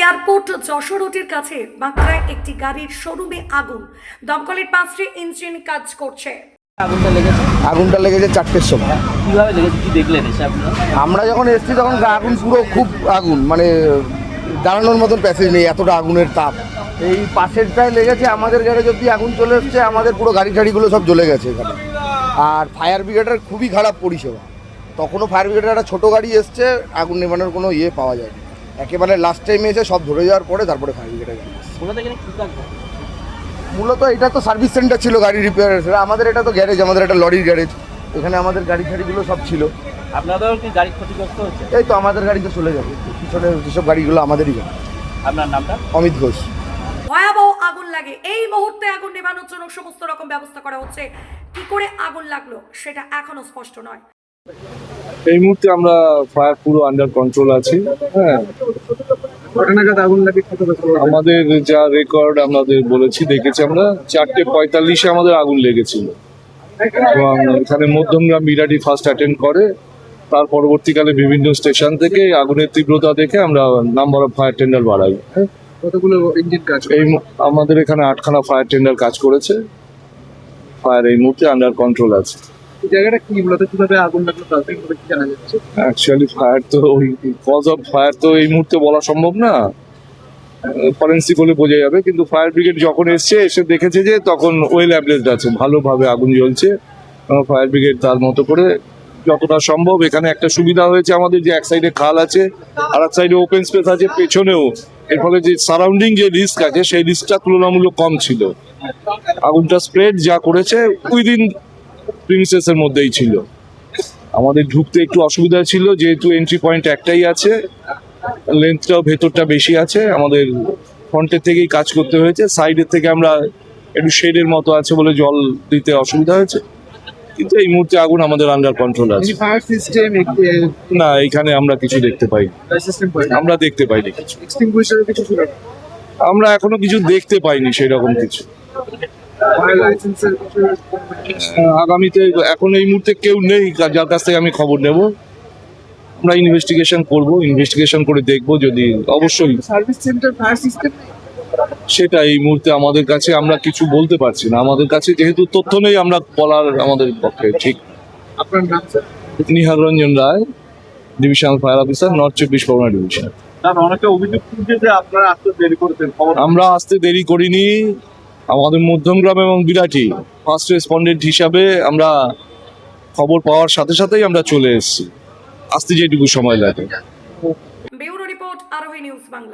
Airport Jessore রোডের কাছে বাঁকড়ায় একটি গাড়ির শোরুমে আগুন। দমকলের 5টি ইঞ্জিন কাজ করছে। আগুনটা লেগেছে 4টের সময়। কিভাবে লেগেছে, কি দেখলেন এসে আপনারা? আমরা যখন এসেছি তখন আগুন পুরো খুব আগুন, মানে দাঁড়ানোর মতন প্যাসেজ নেই, এতটা আগুনের তাপ। এই পাশেরটায় লেগেছে, আমাদের গ্যারেজ অব্দি আগুন চলে এসছে, আমাদের পুরো গাড়ি টাড়িগুলো সব জ্বলে গেছে এখানে। আর ফায়ার ব্রিগেডের খুবই খারাপ পরিষেবা, তখনও ফায়ার ব্রিগেডের একটা ছোটো গাড়ি এসছে, আগুন নেভানোর কোনো পাওয়া যায়নি। একেবারে লাস্ট টাইমে এসে সব ধরে যাওয়ার পরে তারপরে ফায়ার ব্রিগেডের গাড়ি এসছে। মূলত এটা তো সার্ভিস সেন্টার ছিল গাড়ি রিপেয়ারের, আমাদের এটা তো গ্যারেজ, আমাদের একটা লরির গ্যারেজ, এখানে আমাদের গাড়ি টাড়িগুলো সব ছিল। আপনাদের কি গাড়ি ক্ষতিগ্রস্ত হচ্ছে? এই তো আমাদের গাড়িতে চলে যাবে, পিছনে যেসব গাড়িগুলো আমাদেরই গাড়ি। আপনার নামটা? অমিত ঘোষ। ভয়াবহ আগুন লাগে, এই মুহূর্তে আগুন নেভানোর জন্য সমস্ত রকম ব্যবস্থা করা হচ্ছে। কি করে আগুন লাগলো সেটা এখনো স্পষ্ট নয়। এই মুহূর্তে আমরা ফায়ার পুরো আন্ডার কন্ট্রোল আছি। হ্যাঁ, আমাদের যা রেকর্ড আমাদের বলেছি, দেখেছি আমরা 4:45 আমাদের আগুন লেগেছিল এবং এখানে মধ্যমগ্রাম বিরাটি ফার্স্ট অ্যাটেন্ড করে। তার পরবর্তীকালে বিভিন্ন স্টেশন থেকে আগুনের তীব্রতা দেখে আমরা নাম্বার অফ ফায়ার টেন্ডার বাড়াই। কতগুলো ইঞ্জিন কাজ? আমাদের এখানে 8খানা ফায়ার টেন্ডার কাজ করেছে। ফায়ার এই মুহূর্তে আন্ডার কন্ট্রোল আছে। এই জায়গাটা কি মূলত কিভাবে আগুন লাগলো প্রাথমিকভাবে কি জানা যাচ্ছে? অ্যাকচুয়ালি ফায়ার তো কজ অফ ফায়ার তো এই মুহূর্তে বলা সম্ভব না, ফরেন্সিক হলে বোঝা যাবে। কিন্তু ফায়ার ব্রিগেড যখন এসে দেখেছে যে তখন ওয়েল অ্যাবলেজড আছে, ভালোভাবে আগুন জ্বলছে। ফায়ার ব্রিগেড তার মতো করে যতটা সম্ভব, এখানে একটা সুবিধা হয়েছে আমাদের যে এক সাইডে খাল আছে আর এক সাইডে ওপেন স্পেস আছে পেছনেও, এর ফলে যে সারাউন্ডিং যে রিস্ক আছে সেই রিস্কটা তুলনামূলক কম ছিল। আগুনটা স্প্রেড যা করেছে উইদিন প্রিমিসেসের মধ্যেই ছিল। আমাদের ঢুকতে একটু অসুবিধা ছিল, যেহেতু এন্ট্রি পয়েন্ট একটাই আছে, লেন্থটাও ভেতরটা বেশি আছে, আমাদের ফ্রন্টের থেকেই কাজ করতে হয়েছে। সাইডের থেকে আমরা একটু শেডের মতো আছে বলে জল দিতে অসুবিধা হয়েছে, কিন্তু এই মুহূর্তে আগুন আমাদের আন্ডার কন্ট্রোল আছে। ফায়ার সিস্টেম না, এখানে আমরা কিছু দেখতে পাই, আমরা দেখতে পাইনি কিছু, এক্সটিংগুইশার কিছু ছিল? আমরা এখনো কিছু দেখতে পাইনি সেরকম কিছু। ফায়ার লাইসেন্সের কিছু? আগামীতে এখন এই মুহূর্তে কেউ নেই যার কাছ থেকে আমি খবর নেব। আমরা ইনভেস্টিগেশন করব, ইনভেস্টিগেশন করে দেখব, যদি অবশ্যই সার্ভিস সেন্টার ফায়ার সিস্টেম সেটা এই মুহূর্তে আমাদের কাছে আমরা কিছু বলতে পারছি না। আমাদের কাছে যেহেতু তথ্য নেই, আমরা বলার আমাদের পক্ষে ঠিক। আপনার নাম sir? Nihar Ranjan Roy, divisional fire officer, north 24 Parganas division. অনেকে অভিযোগ করছে যে আপনারা আসতে দেরি করেছেন। আমরা আসতে দেরি করিনি, আমাদের মধ্যমগ্রাম এবং বিরাটি ফার্স্ট রেসপন্ডেন্ট হিসাবে আমরা খবর পাওয়ার সাথে সাথেই আমরা চলে এসেছি, আসতে যেটুকু সময় লাগে। ব্যুরো রিপোর্ট, আরোহী নিউজ বাংলা।